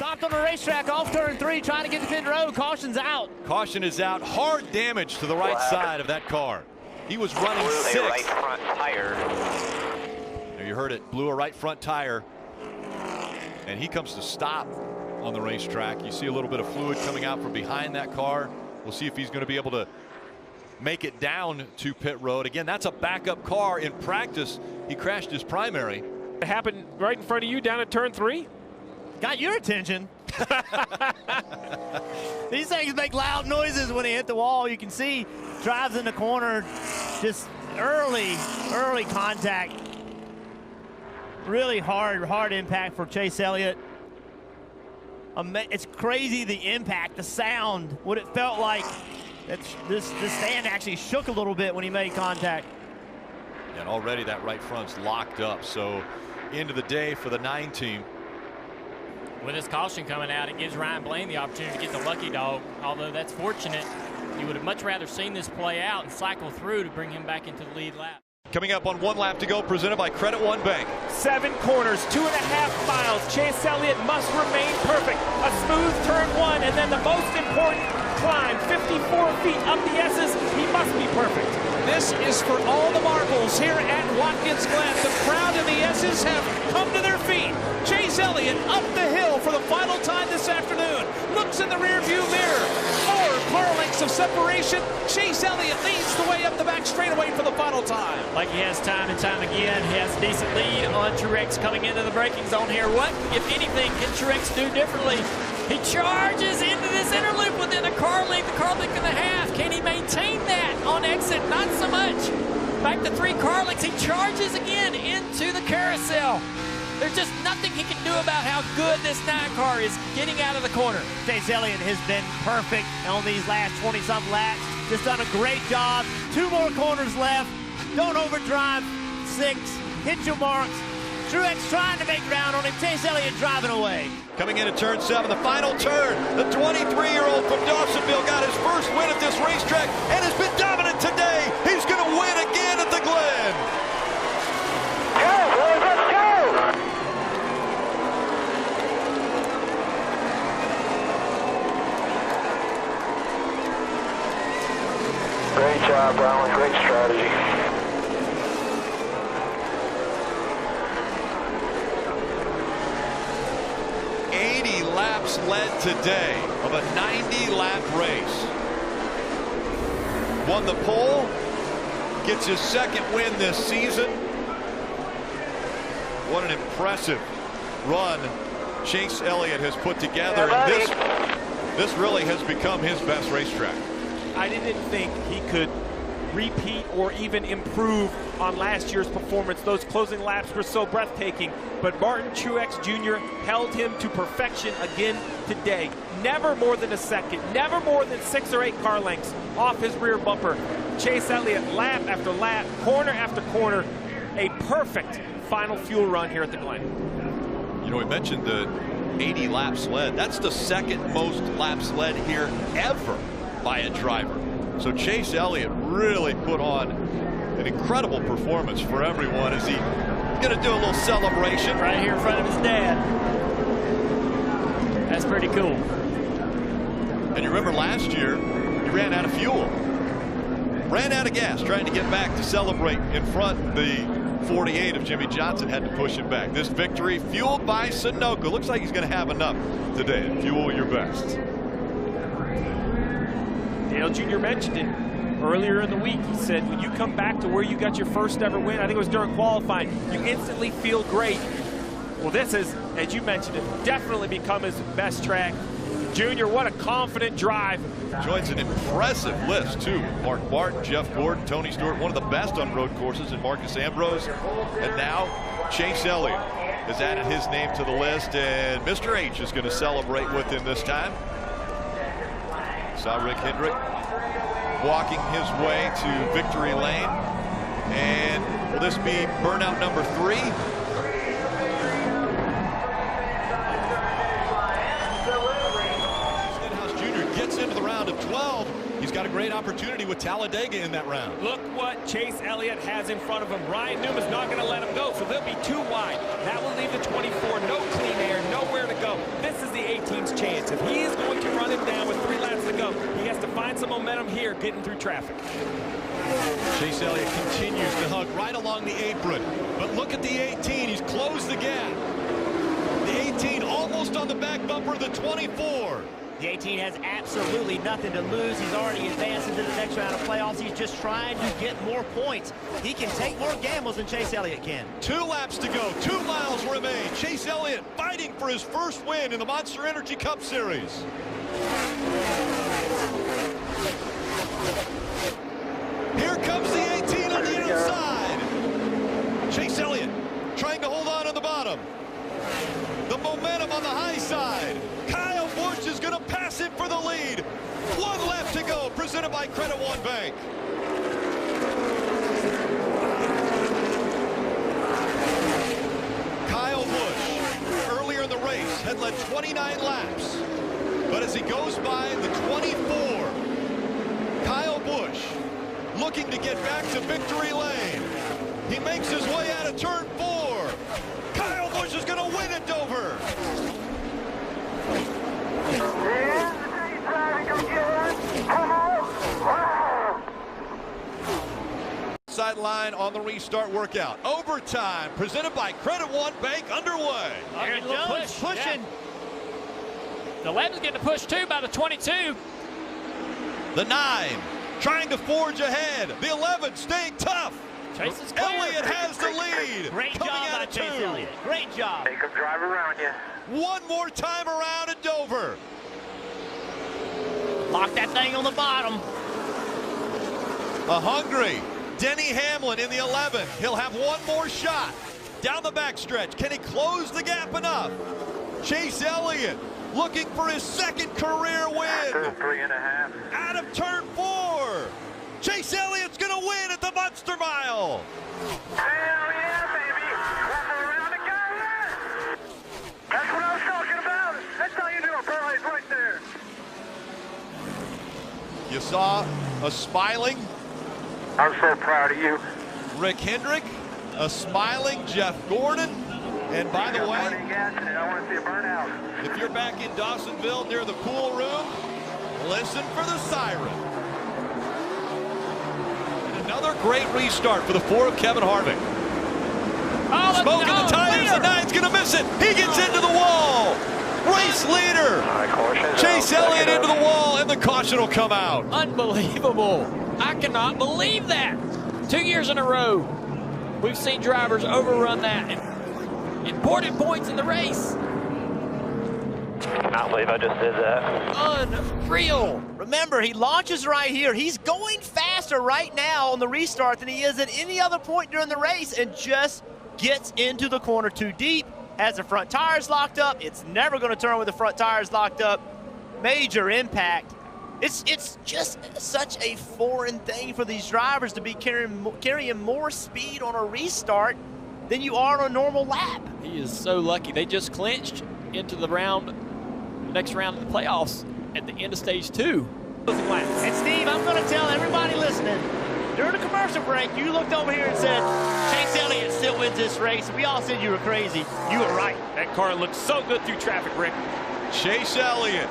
Stopped on the racetrack off turn 3, trying to get to pit road. Caution's out. Caution is out. Hard damage to the right side of that car. He was running sixth. Right front tire. Now you heard it. Blew a right front tire. And he comes to stop on the racetrack. You see a little bit of fluid coming out from behind that car. We'll see if he's going to be able to make it down to pit road. Again, that's a backup car. In practice, he crashed his primary. It happened right in front of you down at turn 3. Got your attention. These things make loud noises when they hit the wall. You can see drives in the corner, just early contact. Really hard impact for Chase Elliott. It's crazy, the impact, the sound, what it felt like. This stand actually shook a little bit when he made contact. And already that right front's locked up. So end of the day for the 9 team. With his caution coming out, it gives Ryan Blaine the opportunity to get the lucky dog. Although that's fortunate, you would have much rather seen this play out and cycle through to bring him back into the lead lap. Coming up on 1 lap to go, presented by Credit One Bank. 7 corners, 2.5 miles. Chase Elliott must remain perfect. A smooth turn 1, and then the most important climb, 54 feet up the S's. He must be perfect. This is for all the marbles here at Watkins Glen. The crowd and the S's have come to their feet. Chase Elliott up the hill for the final time this afternoon. Looks in the rearview mirror. 4 car lengths of separation. Chase Elliott leads the way up the back straightaway for the final time. Like he has time and time again, he has a decent lead on Truex coming into the braking zone here. What, if anything, can Truex do differently? He charges into this inner loop within a car length and a half. Can he maintain that on exit? Not so much. Back to 3 car lengths. He charges again into the carousel. There's just nothing he can do about how good this 9 car is getting out of the corner. Chase Elliott has been perfect on these last 20-something laps. Just done a great job. 2 more corners left. Don't overdrive. 6. Hit your marks. Truex trying to make ground on him. Chase Elliott driving away. Coming into turn 7, the final turn. The 23-year-old from Dawsonville got his first win at this racetrack and has been dominant today. He's going to win again at the Glen. Go, boys, let's go! Great job, Brown. Great strategy. 80 laps led today of a 90-lap race. Won the pole, gets his 2nd win this season. What an impressive run Chase Elliott has put together. And this really has become his best racetrack. I didn't think he could repeat or even improve on last year's performance. Those closing laps were so breathtaking, but Martin Truex Jr. held him to perfection again today. Never more than a second, never more than 6 or 8 car lengths off his rear bumper. Chase Elliott, lap after lap, corner after corner, a perfect final fuel run here at the Glen. You know, we mentioned the 80 laps led. That's the 2nd most laps led here ever by a driver. So Chase Elliott really put on an incredible performance for everyone. Is he going to do a little celebration? Right here in front of his dad. That's pretty cool. And you remember last year, he ran out of fuel. Ran out of gas trying to get back to celebrate in front. The 48 of Jimmy Johnson had to push him back. This victory fueled by Sunoco. Looks like he's going to have enough today. Fuel your best. Dale Jr. mentioned it earlier in the week. He said, when you come back to where you got your first ever win, I think it was during qualifying, you instantly feel great. Well, this has, as you mentioned it, definitely become his best track. Junior, what a confident drive. Joins an impressive list, too. Mark Martin, Jeff Gordon, Tony Stewart, one of the best on road courses, and Marcus Ambrose. And now Chase Elliott has added his name to the list, and Mr. H is going to celebrate with him this time. Saw Rick Hendrick walking his way to victory lane. And will this be burnout number 3? Stenhouse Jr. gets into the round of 12. He's got a great opportunity with Talladega in that round. Look what Chase Elliott has in front of him. Ryan Newman's not going to let him go, so they'll be too wide. That will leave the 24. No clean air, nowhere to go. This is the chance. If he is going to run him down with 3 laps to go, he has to find some momentum here getting through traffic. Chase Elliott continues to hug right along the apron. But look at the 18. He's closed the gap. The 18 almost on the back bumper of the 24. The 18 has absolutely nothing to lose. He's already advanced into the next round of playoffs. He's just trying to get more points. He can take more gambles than Chase Elliott can. 2 laps to go. 2 miles remain. Chase Elliott fighting for his first win in the Monster Energy Cup Series. Here comes the 18 on the outside. Chase Elliott trying to hold on the bottom. The momentum on the high side. Kyle Busch is going to pass him for the lead. 1 lap to go, presented by Credit One Bank. Kyle Busch, earlier in the race, had led 29 laps. But as he goes by the 24, Kyle Busch looking to get back to victory lane. He makes his way out of turn 4. Kyle Busch is going to win at Dover. Sideline on the restart workout. Overtime presented by Credit One Bank underway. Aaron Jones pushing. Yeah. The 11's getting a push too by the 22. The 9 trying to forge ahead. The 11 staying tough. Chase is clear. Elliott has the lead. Great Coming job out by of Chase 2. Elliott. Great job. Make him drive around you. 1 more time around at Dover. Lock that thing on the bottom. A hungry Denny Hamlin in the 11. He'll have 1 more shot. Down the backstretch. Can he close the gap enough? Chase Elliott looking for his 2nd career win. 3.5. Out of turn 4. Chase Elliott's going to win at the Monster Mile. Hell yeah, baby. 1 more round to go. That's what I was talking about. That's how you do a parlays right there. You saw a smiling I'm so proud of you. Rick Hendrick, a smiling Jeff Gordon, and by the way, I want to see a burnout. if you're back in Dawsonville near the pool room, listen for the siren. And another great restart for the 4 of Kevin Harvick. Oh, Smoking the tires, the 9's gonna miss it. He gets into the wall. Race leader. Chase Elliott into the wall, and the caution will come out. Unbelievable. I cannot believe that. 2 years in a row, we've seen drivers overrun that. Important points in the race. Cannot believe I just did that. Unreal. Remember, he launches right here. He's going faster right now on the restart than he is at any other point during the race, and just gets into the corner too deep. Has the front tires locked up. It's never going to turn with the front tires locked up. Major impact. It's just such a foreign thing for these drivers to be carrying more speed on a restart than you are on a normal lap. He is so lucky. They just clinched into the next round of the playoffs at the end of stage 2. And Steve, I'm going to tell everybody listening, during the commercial break, you looked over here and said, Chase Elliott still wins this race. We all said you were crazy. You were right. That car looks so good through traffic, Rick. Chase Elliott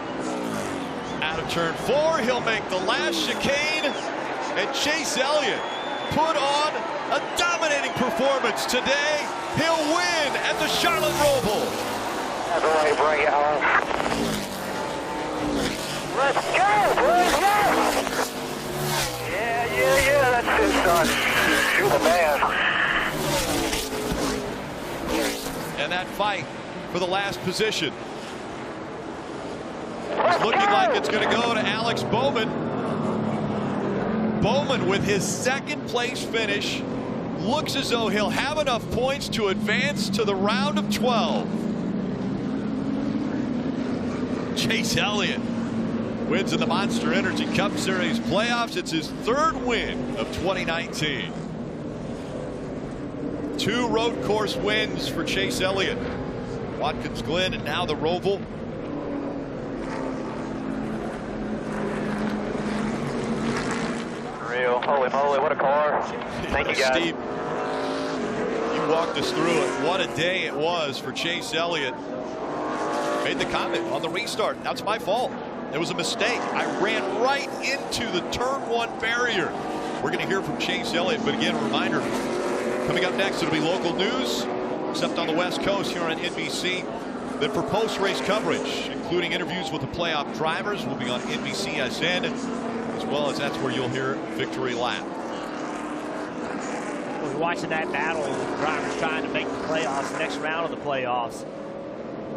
out of turn 4. He'll make the last chicane, and Chase Elliott put on a dominating performance today. He'll win at the Charlotte Roval. That's the way, bring it home. Let's go, boys, yes! Yeah, that's it, son. You're the man. And that fight for the last position is looking like it's going to go to Alex Bowman. Bowman with his 2nd place finish looks as though he'll have enough points to advance to the round of 12. Chase Elliott wins in the Monster Energy Cup Series playoffs. It's his 3rd win of 2019. 2 road course wins for Chase Elliott. Watkins Glen and now the Roval. Real. Holy moly, what a car. Thank you, guys. Steve, you walked us through it. What a day it was for Chase Elliott. made the comment on the restart. That's my fault. It was a mistake. I ran right into the turn 1 barrier. We're going to hear from Chase Elliott, but again, a reminder, coming up next, it'll be local news, except on the West Coast here on NBC. Then for post-race coverage, including interviews with the playoff drivers, will be on NBCSN, as well as that's where you'll hear Victory Lap. We're watching that battle of drivers trying to make the playoffs, the next round of the playoffs.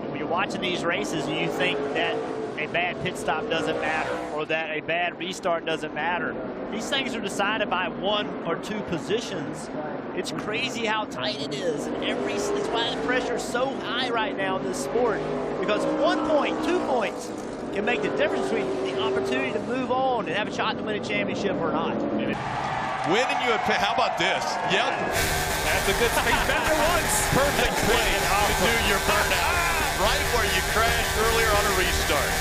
When you're watching these races, you think that a bad pit stop doesn't matter, or that a bad restart doesn't matter. These things are decided by 1 or 2 positions. It's crazy how tight it is, and that's why the pressure is so high right now in this sport, because 1 point, 2 points can make the difference between the opportunity to move on and have a shot to win a championship or not. Winning you how about this? Yep. That's a good speed bender once. Perfect place to do your burnout. Right where you crashed earlier on a restart.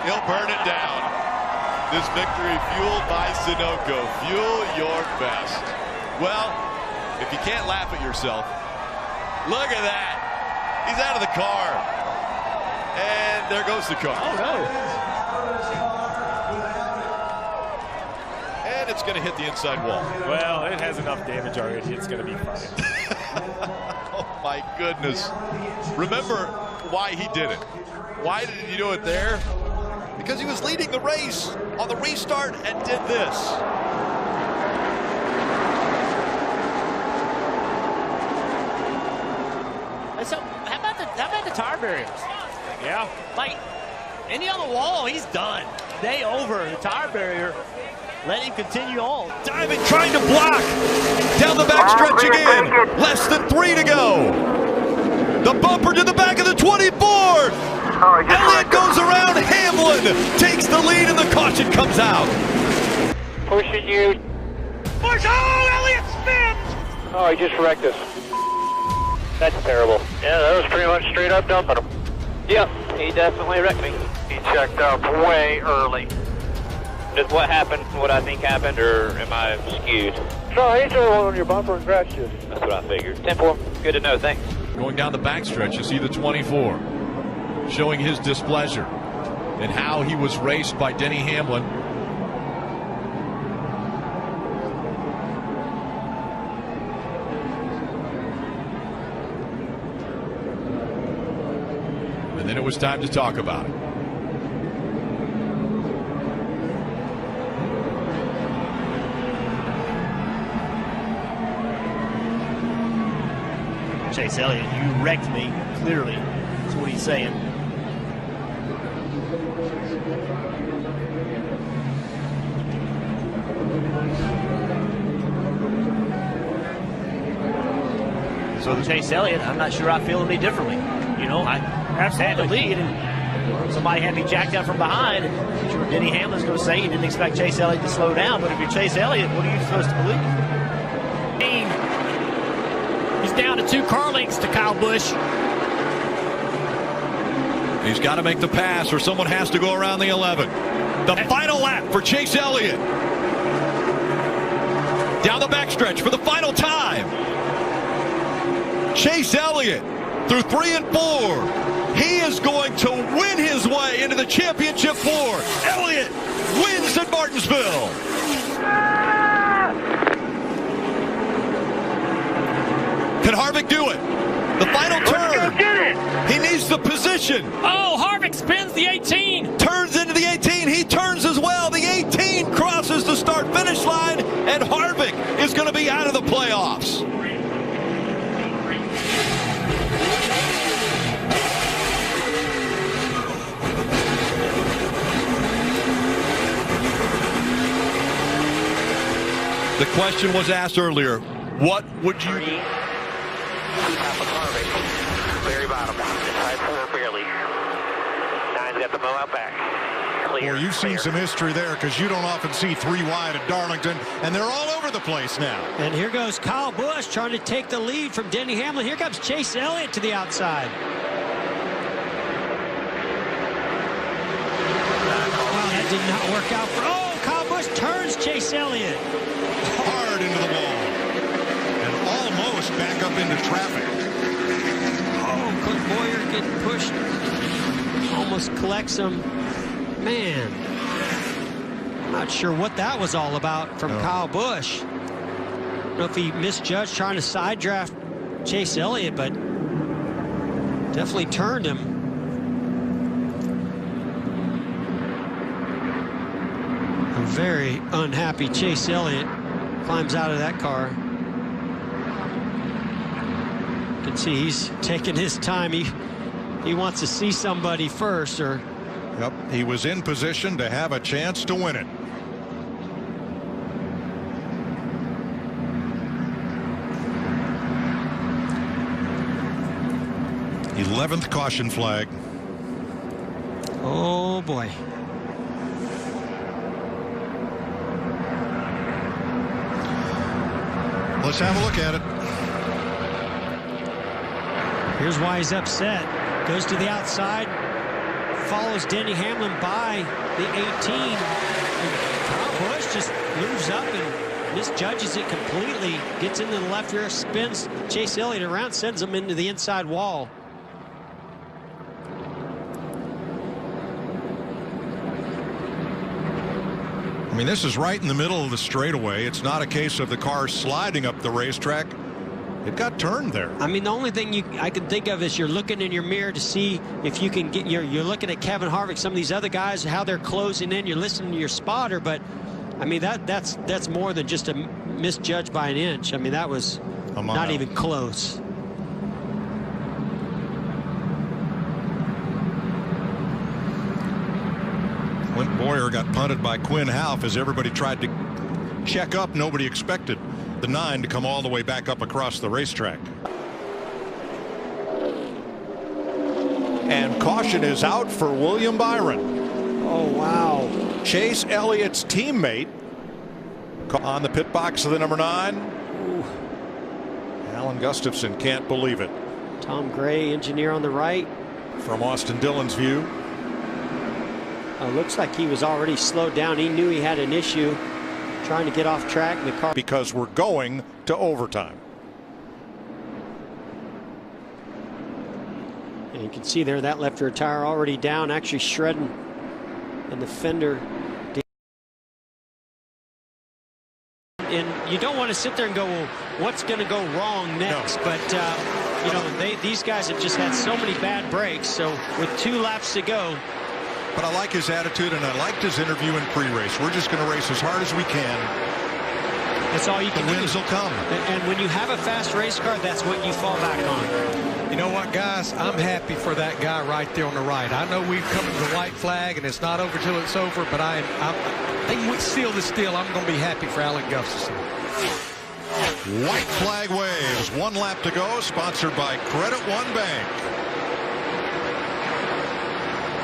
He'll burn it down. This victory fueled by Sunoco. Fuel your best. Well, if you can't laugh at yourself, look at that. He's out of the car. And there goes the car. Oh, no. And it's going to hit the inside wall. Well, it has enough damage already. It's going to be fine. Oh, my goodness. Remember why he did it. Why did he do it there? Because he was leading the race on the restart and did this. So, how about the tire barriers? Yeah. Like, any on the wall, he's done. Day over. The tire barrier. Let him continue on. Diving, trying to block. Down the back stretch again. Less than 3 to go. The bumper to the back of the 24. Elliott goes around Hamlin. Takes the lead and the caution comes out. Pushing you. Push! Oh, Elliott spins! Oh, he just wrecked us. That's terrible. Yeah, that was pretty much straight up dumping him. Yep, he definitely wrecked me. He checked up way early. Does what happened what I think happened, or am I skewed? No, he threw one on your bumper and crashed you. That's what I figured. 10-4, good to know, thanks. Going down the backstretch, you see the 24 showing his displeasure and how he was raced by Denny Hamlin. And then it was time to talk about it. Chase Elliott, you wrecked me, clearly. That's what he's saying. So Chase Elliott, I'm not sure I feel any differently. You know, I had to lead, and somebody had me jacked up from behind. And sure, Denny Hamlin's going to say he didn't expect Chase Elliott to slow down, but if you're Chase Elliott, what are you supposed to believe? He's down to 2 car lengths to Kyle Busch. He's got to make the pass or someone has to go around the 11. The final lap for Chase Elliott. Down the backstretch for the final time. Chase Elliott through 3 and 4. He is going to win his way into the championship 4. Elliott wins at Martinsville. Can Harvick do it? The final turn. He needs the position. Oh, Harvick spins the 18. Turns into the 18. He turns as well. The 18 crosses the start-finish line, and Harvick is going to be out of the playoffs. The question was asked earlier, what would you do? Very bottom. Inside 4 barely. 9's got the mow out back. Clear. Well, you've seen some history there because you don't often see 3 wide at Darlington, and they're all over the place now. And here goes Kyle Busch trying to take the lead from Denny Hamlin. Here comes Chase Elliott to the outside. Well, that did not work out for... Oh, Kyle Busch turns Chase Elliott. Hard into the wall. And almost pushed back up into traffic. Oh, Clint Bowyer getting pushed. Almost collects him. Man, I'm not sure what that was all about from Kyle Busch. I don't know if he misjudged trying to side draft Chase Elliott, but definitely turned him. A very unhappy Chase Elliott climbs out of that car. You can see he's taking his time. He wants to see somebody first, or Yep, he was in position to have a chance to win it. '11th caution flag. oh boy. Let's have a look at it. Here's why he's upset. Goes to the outside, follows Denny Hamlin by the 18. And Kyle Busch just moves up and misjudges it completely. Gets into the left rear, spins Chase Elliott around, sends him into the inside wall. I mean, this is right in the middle of the straightaway. It's not a case of the car sliding up the racetrack. It got turned there. I mean, the only thing I can think of is you're looking in your mirror to see if you can get you're looking at Kevin Harvick, some of these other guys, how they're closing in. You're listening to your spotter, but I mean that's more than just a misjudge by an inch. I mean, that was not even close. Clint Bowyer got punted by Quinn Houff as everybody tried to check up. Nobody expected the 9 to come all the way back up across the racetrack. And caution is out for William Byron. Oh, wow. Chase Elliott's teammate on the pit box of the number 9. Ooh. Alan Gustafson can't believe it. Tom Gray, engineer on the right. From Austin Dillon's view. Looks like he was already slowed down. He knew he had an issue trying to get off track in the car. Because we're going to overtime. And you can see there that left rear tire already down, actually shredding in the fender. And you don't want to sit there and go, well, what's going to go wrong next? No. But, you know, these guys have just had so many bad breaks. So with 2 laps to go. But I like his attitude, and I liked his interview in pre-race. We're just going to race as hard as we can. That's all you can do. The wins will come. And when you have a fast race car, that's what you fall back on. You know what, guys? I'm happy for that guy right there on the right. I know we've come to the white flag, and it's not over till it's over, but I think we seal this deal. I'm going to be happy for Alan Gustafson. White flag waves. 1 lap to go, sponsored by Credit One Bank.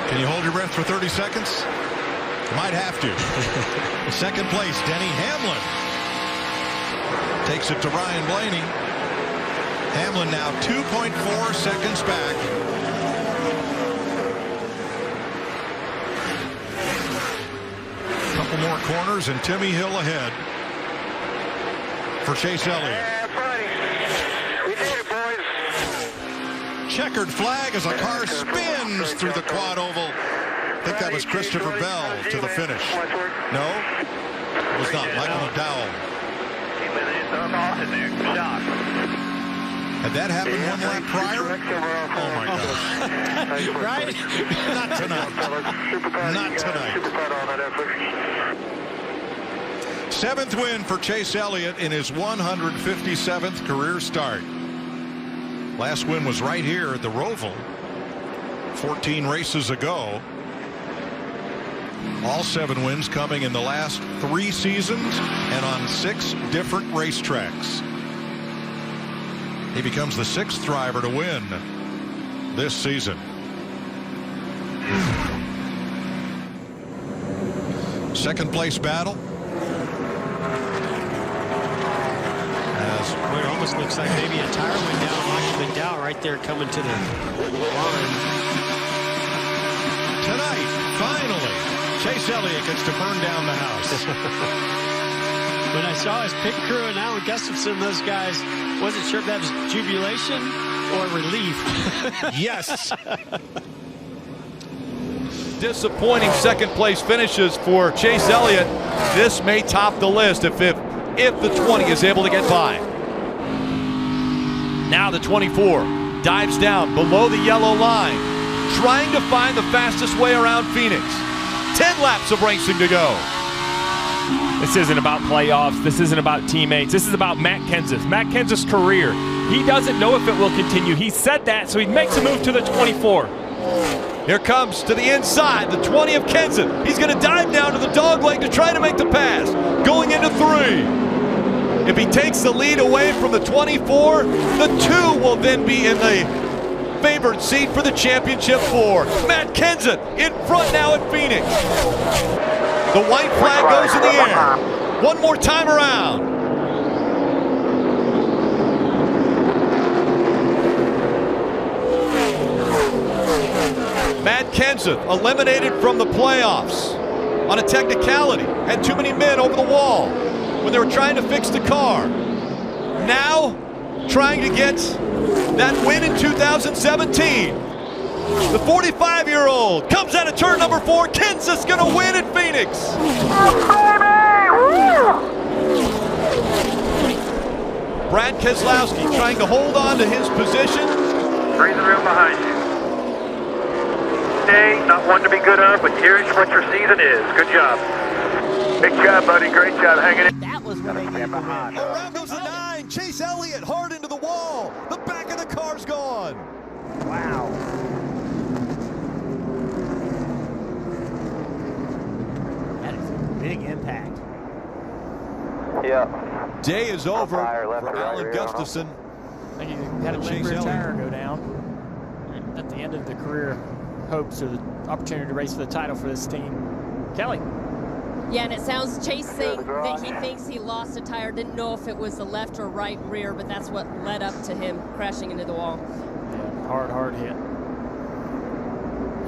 Can you hold your breath for 30 seconds? You might have to. Second place, Denny Hamlin. Takes it to Ryan Blaney. Hamlin now 2.4 seconds back. A couple more corners and Timmy Hill ahead for Chase Elliott. We did it, boys. Checkered flag as a car spins through the quad oval. I think that was Christopher Bell to the finish. No, it was not. Michael McDowell. Had that happened 1 lap prior? Oh my gosh. Right? Not tonight. Not tonight. 7th win for Chase Elliott in his 157th career start. Last win was right here at the Roval 14 races ago. All 7 wins coming in the last 3 seasons and on 6 different racetracks. He becomes the 6th driver to win this season. Second place battle. It almost looks like maybe a tire went down. Michael McDowell right there coming to the line. Tonight, finally, Chase Elliott gets to burn down the house. When I saw his pit crew and Alan Gustafson, those guys, wasn't sure if that was jubilation or relief. Yes. Disappointing second place finishes for Chase Elliott. This may top the list if the 20 is able to get by. Now the 24 dives down below the yellow line, trying to find the fastest way around Phoenix. 10 laps of racing to go. This isn't about playoffs. This isn't about teammates. This is about Matt Kenseth. Matt Kenseth's career. He doesn't know if it will continue. He said that, so he makes a move to the 24. Here comes to the inside, the 20 of Kenseth. He's going to dive down to the dog leg to try to make the pass. Going into 3. If he takes the lead away from the 24, the 2 will then be in the favored seat for the championship 4. Matt Kenseth in front now at Phoenix. The white flag goes in the air. One more time around. Matt Kenseth eliminated from the playoffs on a technicality. Had too many men over the wall when they were trying to fix the car. Now trying to get that win in 2017. The 45-year-old comes out of turn number 4. Kenseth's going to win at Phoenix. Brad Keselowski trying to hold on to his position. Bring the room behind you. Day, not one to be good of, but here's what your season is. Good job. Big job, buddy. Great job hanging in. That was when they get behind. Around goes the 9. Chase Elliott hard into the wall. The back of the car's gone. Wow. That is a big impact. Yeah. Day is over left for or right Alan rear, Gustafson. I think you had a Chase rear Elliott. tire go down at the end of the career hopes or the opportunity to race for the title for this team. Kelly. Yeah, and it sounds Chase saying that he thinks he lost a tire, didn't know if it was the left or right rear, but that's what led up to him crashing into the wall. Yeah, hard hit.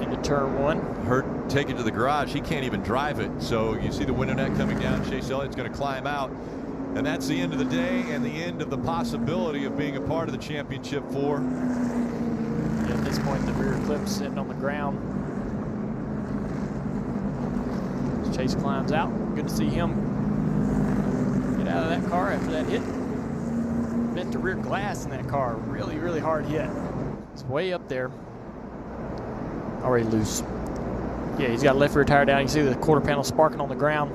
Into turn 1. Hurt, take it to the garage. He can't even drive it. So you see the window net coming down. Chase Elliott's going to climb out. And that's the end of the day and the end of the possibility of being a part of the championship 4. Yeah, at this point, the rear clip's sitting on the ground. As Chase climbs out. Good to see him get out of that car after that hit. Bent the rear glass in that car. Really, really hard hit. It's way up there. Already loose. Yeah, he's got a left rear tire down. You see the quarter panel sparking on the ground.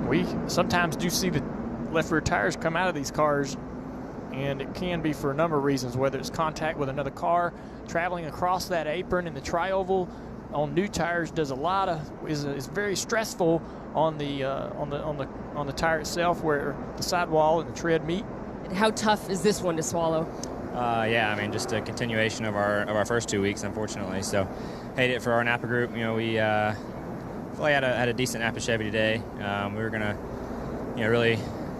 We sometimes do see the left rear tires come out of these cars, and it can be for a number of reasons, whether it's contact with another car, traveling across that apron in the tri-oval on new tires does a lot of is very stressful on the tire itself, where the sidewall and the tread meet. And how tough is this one to swallow? Yeah, I mean, just a continuation of our first 2 weeks, unfortunately. So, hate it for our Napa group. You know, we had a decent Napa Chevy today. We were gonna, really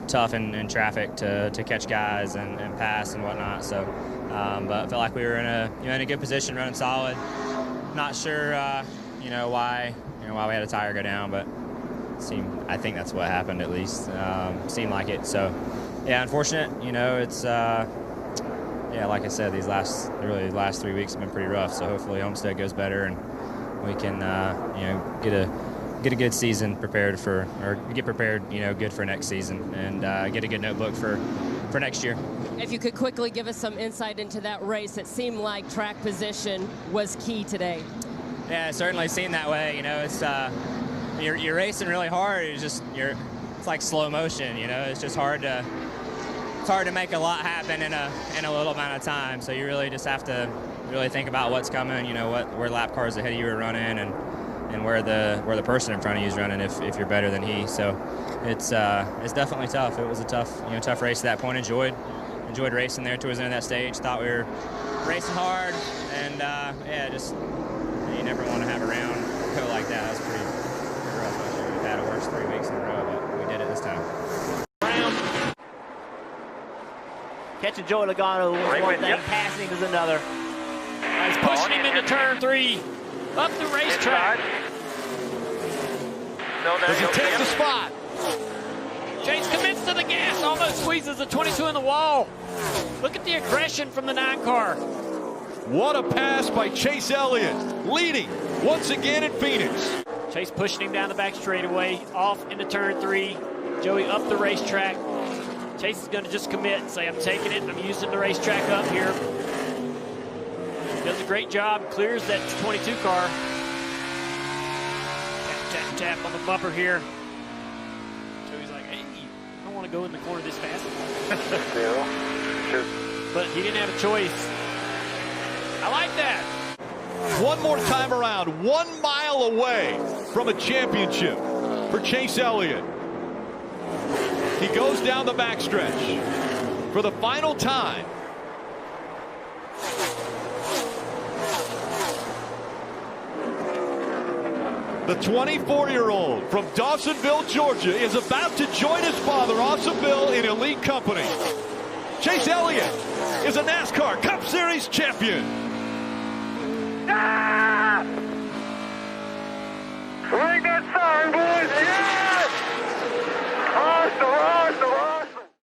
tough in traffic to catch guys and pass and whatnot. So, but felt like we were in a good position, running solid. Not sure, why we had a tire go down, but I think that's what happened at least. Seemed like it. So, yeah, unfortunate. It's. Yeah, like I said, these last 3 weeks have been pretty rough. So hopefully Homestead goes better and we can, get a good season prepared get prepared, good for next season and get a good notebook for next year. If you could quickly give us some insight into that race, it seemed like track position was key today. Yeah, it certainly seemed that way. It's you're racing really hard. It's like slow motion. It's just hard to. It's hard to make a lot happen in a little amount of time. So you really just have to really think about what's coming. Where lap cars ahead of you are running, and where the person in front of you is running if you're better than he. So it's definitely tough. It was a tough race at that point. Enjoyed racing there towards the end of that stage. Thought we were racing hard, and you never want to have a round go like that. That was pretty rough. We've had a worse 3 weeks in a row, but we did it this time. Catching Joey Logano was one thing, passing is another. He's pushing him into turn 3, up the racetrack. Does he take the spot? Chase commits to the gas, almost squeezes the 22 in the wall. Look at the aggression from the 9 car. What a pass by Chase Elliott, leading once again in Phoenix. Chase pushing him down the back straightaway, off into turn 3. Joey up the racetrack. Chase is going to just commit and say, I'm taking it. I'm using the racetrack up here. Does a great job, clears that 22 car. Tap, tap, tap on the bumper here. Joey's like, hey, I don't want to go in the corner this fast. But he didn't have a choice. I like that. One more time around, 1 mile away from a championship for Chase Elliott. He goes down the backstretch for the final time. The 24-year-old from Dawsonville, Georgia, is about to join his father, Dawsonville, in elite company. Chase Elliott is a NASCAR Cup Series champion.